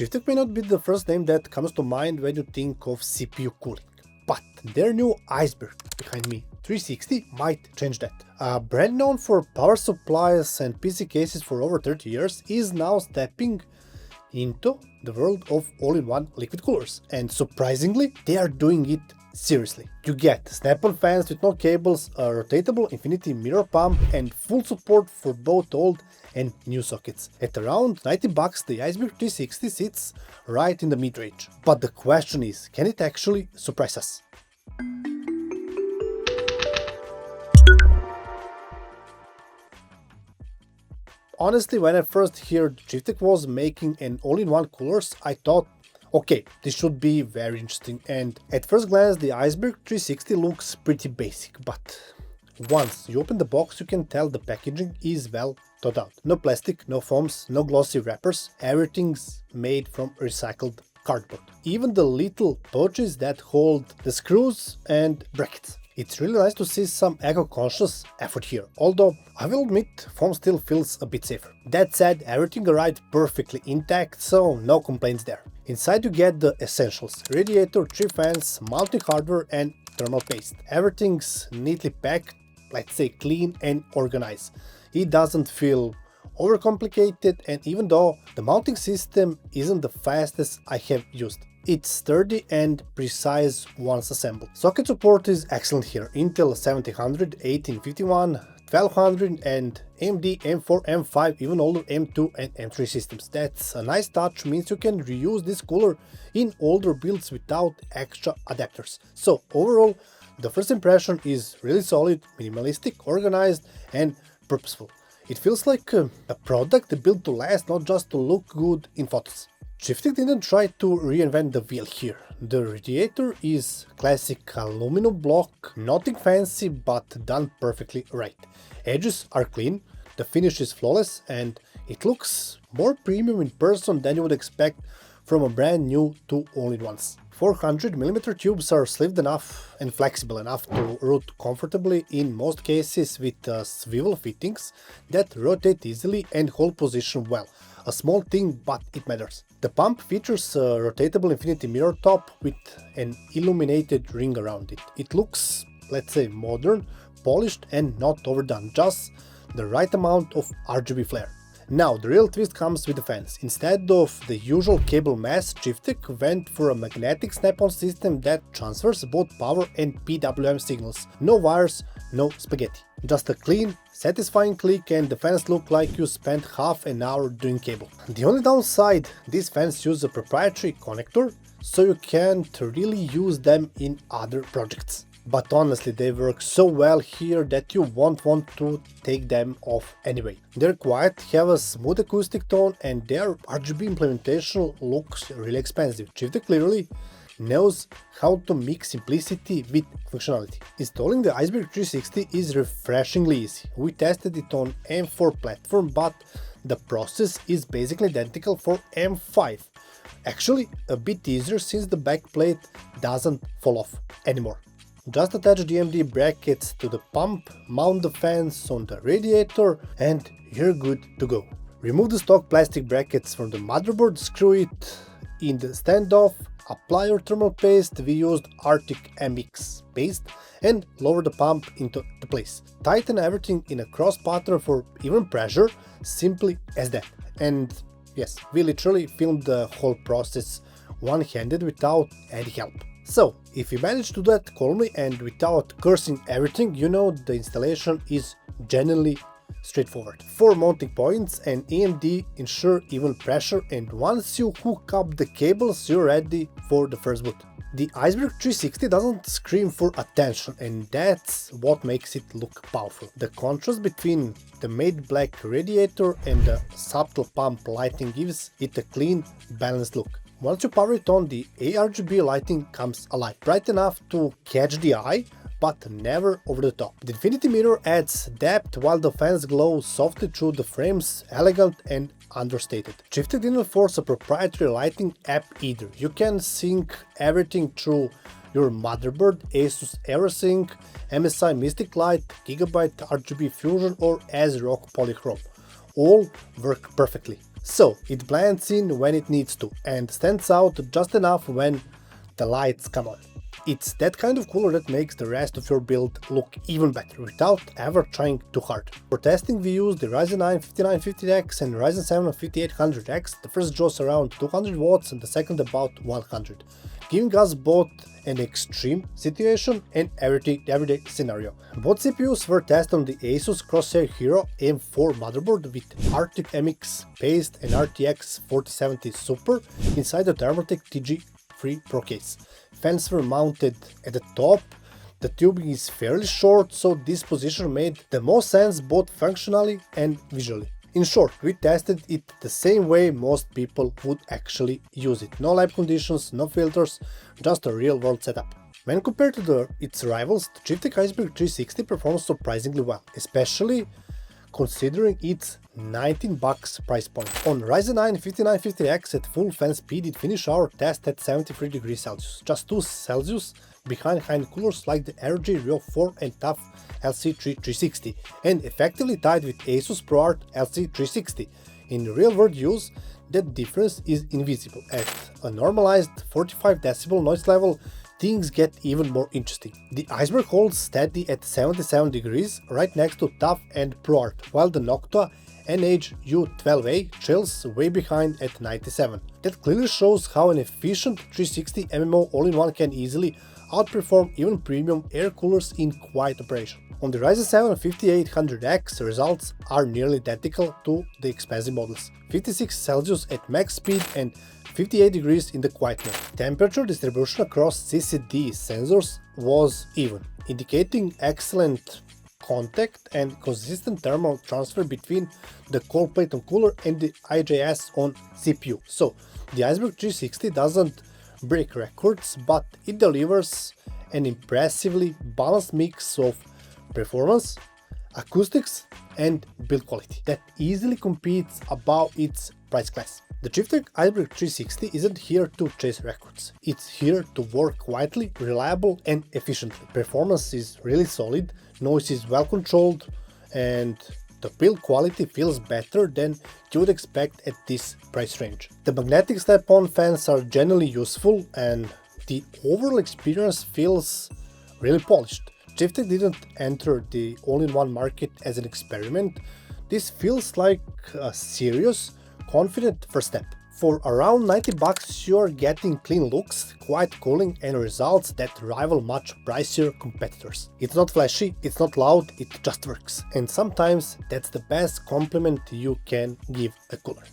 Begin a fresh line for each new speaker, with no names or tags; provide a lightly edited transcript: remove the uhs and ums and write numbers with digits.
Chieftec may not be the first name that comes to mind when you think of CPU cooling, but their new Iceberg behind me 360 might change that. A brand known for power supplies and PC cases for over 30 years is now stepping into the world of all-in-one liquid coolers, and surprisingly they are doing it seriously. You get snap-on fans with no cables, a rotatable infinity mirror pump, and full support for both old and new sockets. At around $90, the Iceberg 360 sits right in the mid-range. But the question is, can it actually surprise us? Honestly, when I first heard Chieftec was making an all-in-one coolers, I thought, okay, this should be very interesting, and at first glance the Iceberg 360 looks pretty basic, but once you open the box you can tell the packaging is well thought out. No plastic, no foams, no glossy wrappers, everything's made from recycled cardboard. Even the little pouches that hold the screws and brackets. It's really nice to see some eco-conscious effort here, although I will admit foam still feels a bit safer. That said, everything arrived perfectly intact, so no complaints there. Inside you get the essentials: radiator, 3 fans, mounting hardware and thermal paste. Everything's neatly packed, let's say clean and organized. It doesn't feel overcomplicated, and even though the mounting system isn't the fastest I have used, it's sturdy and precise once assembled. Socket support is excellent here. Intel 1700, 1851, 1200 and AMD M4, M5, even older M2 and M3 systems. That's a nice touch, means you can reuse this cooler in older builds without extra adapters. So overall, the first impression is really solid, minimalistic, organized and purposeful. It feels like a product built to last, not just to look good in photos. Chieftec didn't try to reinvent the wheel here. The radiator is classic aluminum block, nothing fancy but done perfectly right. Edges are clean, the finish is flawless, and it looks more premium in person than you would expect from a brand new two all-in-ones. 400mm tubes are sleeved enough and flexible enough to route comfortably in most cases, with swivel fittings that rotate easily and hold position well. A small thing, but it matters. The pump features a rotatable infinity mirror top with an illuminated ring around it. It looks, let's say, modern, polished and not overdone, just the right amount of RGB flair. Now, the real twist comes with the fans. Instead of the usual cable mass, Chieftec went for a magnetic snap-on system that transfers both power and PWM signals. No wires, no spaghetti. Just a clean, satisfying click and the fans look like you spent half an hour doing cable. The only downside, these fans use a proprietary connector, so you can't really use them in other projects. But honestly, they work so well here that you won't want to take them off anyway. They're quiet, have a smooth acoustic tone, and their RGB implementation looks really expensive. Chieftec clearly knows how to mix simplicity with functionality. Installing the Iceberg 360 is refreshingly easy. We tested it on M4 platform, but the process is basically identical for M5. Actually, a bit easier since the backplate doesn't fall off anymore. Just attach the AMD brackets to the pump, mount the fans on the radiator, and you're good to go. Remove the stock plastic brackets from the motherboard, screw it in the standoff, apply your thermal paste. We used Arctic MX paste, and lower the pump into the place. Tighten everything in a cross pattern for even pressure, simply as that. And yes, we literally filmed the whole process one-handed without any help. So, if you manage to do that calmly and without cursing everything, you know the installation is genuinely straightforward. 4 mounting points and AMD ensure even pressure, and once you hook up the cables, you're ready for the first boot. The Iceberg 360 doesn't scream for attention, and that's what makes it look powerful. The contrast between the matte black radiator and the subtle pump lighting gives it a clean, balanced look. Once you power it on, the ARGB lighting comes alive, bright enough to catch the eye, but never over the top. The infinity mirror adds depth while the fans glow softly through the frames, elegant and understated. Chieftec didn't force a proprietary lighting app either. You can sync everything through your motherboard, Asus AeroSync, MSI Mystic Light, Gigabyte RGB Fusion or ASRock Polychrome. All work perfectly. So it blends in when it needs to and stands out just enough when the lights come on. It's that kind of cooler that makes the rest of your build look even better without ever trying too hard. For testing we used the Ryzen 9 5950X and Ryzen 7 5800X. The first draws around 200 watts and the second about 100, giving us both an extreme situation and everyday scenario. Both CPUs were tested on the Asus Crosshair Hero M4 motherboard with Arctic MX paste and RTX 4070 Super inside the Thermaltake TG3 Pro case. Fans were mounted at the top. The tubing is fairly short, so this position made the most sense both functionally and visually. In short, we tested it the same way most people would actually use it. No lab conditions, no filters, just a real-world setup. When compared to its rivals, the Chieftec Iceberg 360 performs surprisingly well, especially considering its $19 price point. On Ryzen 9 5950X at full fan speed, it finished our test at 73 degrees Celsius, just 2 Celsius behind coolers like the ROG Rio 4 and TUF LC360, and effectively tied with Asus ProArt LC360. In real-world use, that difference is invisible. At a normalized 45 decibel noise level, things get even more interesting. The Iceberg holds steady at 77 degrees, right next to TUF and ProArt, while the Noctua NH-U12A chills way behind at 97. That clearly shows how an efficient 360 MMO all-in-one can easily outperform even premium air coolers in quiet operation. On the Ryzen 7 5800X, results are nearly identical to the expensive models. 56 Celsius at max speed and 58 degrees in the quiet mode. Temperature distribution across CCD sensors was even, indicating excellent contact and consistent thermal transfer between the cold plate on cooler and the IJS on CPU. So the Iceberg 360 doesn't break records, but it delivers an impressively balanced mix of performance, acoustics and build quality that easily competes above its price class. The Chieftec Iceberg 360 isn't here to chase records. It's here to work quietly, reliable and efficiently. Performance is really solid, noise is well controlled, and the build quality feels better than you would expect at this price range. The magnetic step-on fans are generally useful and the overall experience feels really polished. Chieftec didn't enter the all-in-one market as an experiment. This feels like a serious, confident first step. For around $90 you're getting clean looks, quiet cooling and results that rival much pricier competitors. It's not flashy, it's not loud, it just works. And sometimes that's the best compliment you can give a cooler.